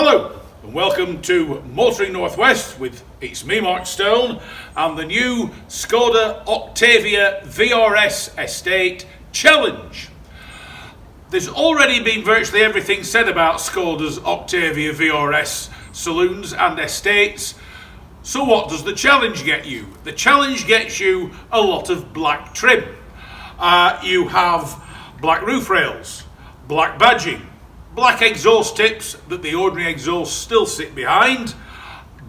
Hello and welcome to Motoring Northwest with it's me, Mark Stone, and the new Skoda Octavia VRS Estate Challenge. There's already been virtually everything said about Skoda's Octavia VRS saloons and estates. So what does the challenge get you? The challenge gets you a lot of black trim. You have black roof rails, black badging, black exhaust tips that the ordinary exhausts still sit behind,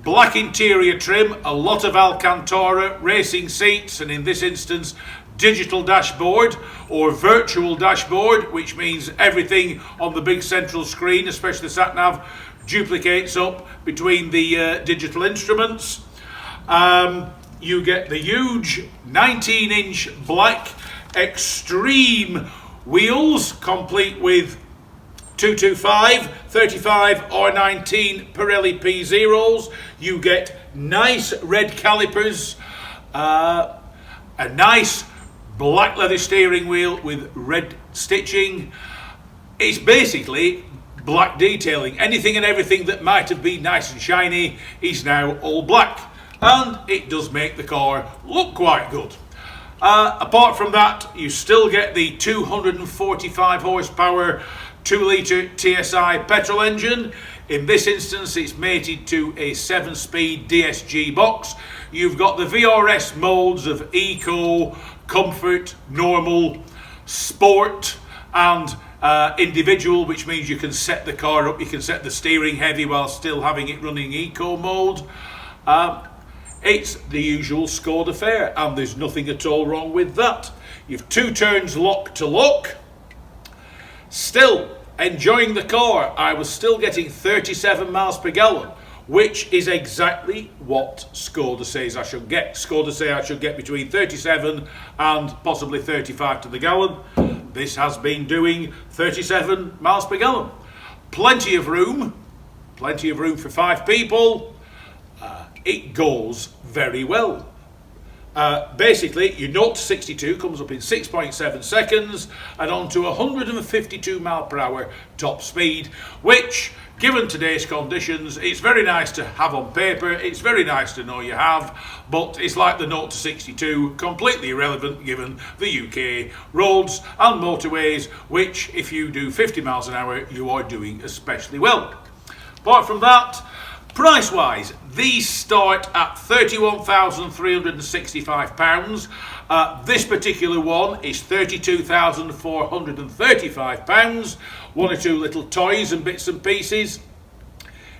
black interior trim, a lot of Alcantara, racing seats, and in this instance digital dashboard or virtual dashboard, which means everything on the big central screen, especially the sat-nav, duplicates up between the digital instruments. You get the huge 19-inch black extreme wheels, complete with 225, 35 or 19 Pirelli P0s. You get nice red calipers, a nice black leather steering wheel with red stitching. It's basically black detailing. Anything and everything that might have been nice and shiny is now all black, and it does make the car look quite good. Apart from that, you still get the 245 horsepower 2-litre TSI petrol engine. In this instance, it's mated to a 7-speed DSG box. You've got the VRS modes of Eco, Comfort, Normal, Sport and Individual, which means you can set the car up, you can set the steering heavy while still having it running Eco mode. It's the usual Skoda fare, and there's nothing at all wrong with that. You've 2 turns lock to lock. Still enjoying the car. I was still getting 37 miles per gallon, which is exactly what Skoda says I should get. Skoda say I should get between 37 and possibly 35 to the gallon. This has been doing 37 miles per gallon. Plenty of room for 5 people. It goes very well. Basically, your 0 to 62 comes up in 6.7 seconds and on to 152 mile per hour top speed, which, given today's conditions, it's very nice to have on paper, it's very nice to know you have, but it's like the 0 to 62, completely irrelevant given the UK roads and motorways, which, if you do 50 miles an hour, you are doing especially well. Apart from that, price-wise, these start at £31,365. This particular one is £32,435. 1 or 2 little toys and bits and pieces.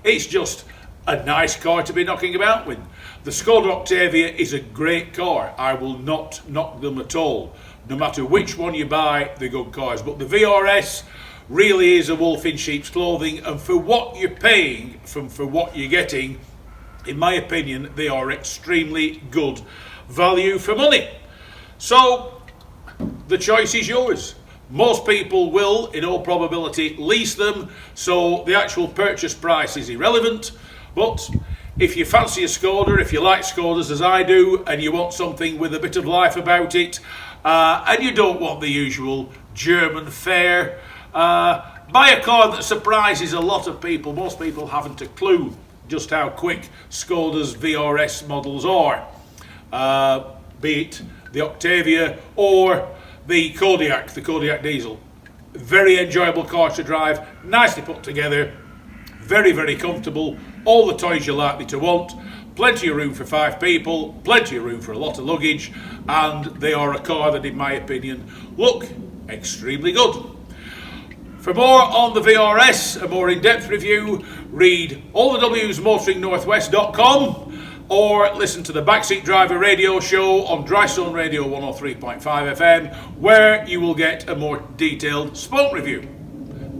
It's just a nice car to be knocking about with. The Skoda Octavia is a great car. I will not knock them at all. No matter which one you buy, they're good cars. But the VRS really is a wolf in sheep's clothing, and for what you're paying, for what you're getting, in my opinion, they are extremely good value for money. So the choice is yours. Most people will, in all probability, lease them, so the actual purchase price is irrelevant. But if you fancy a Skoda, if you like Skodas as I do, and you want something with a bit of life about it, and you don't want the usual German fare, buy a car that surprises a lot of people. Most people haven't a clue just how quick Skoda's VRS models are, be it the Octavia or the Kodiaq diesel. Very enjoyable car to drive, nicely put together, very, very comfortable, all the toys you're likely to want, plenty of room for 5 people, plenty of room for a lot of luggage, and they are a car that, in my opinion, look extremely good. For more on the VRS, a more in-depth review, read all the W's motoringnorthwest.com or listen to the Backseat Driver radio show on Drystone Radio 103.5 FM, where you will get a more detailed spoke review.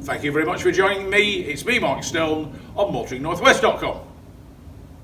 Thank you very much for joining me. It's me, Mark Stone, on motoringnorthwest.com.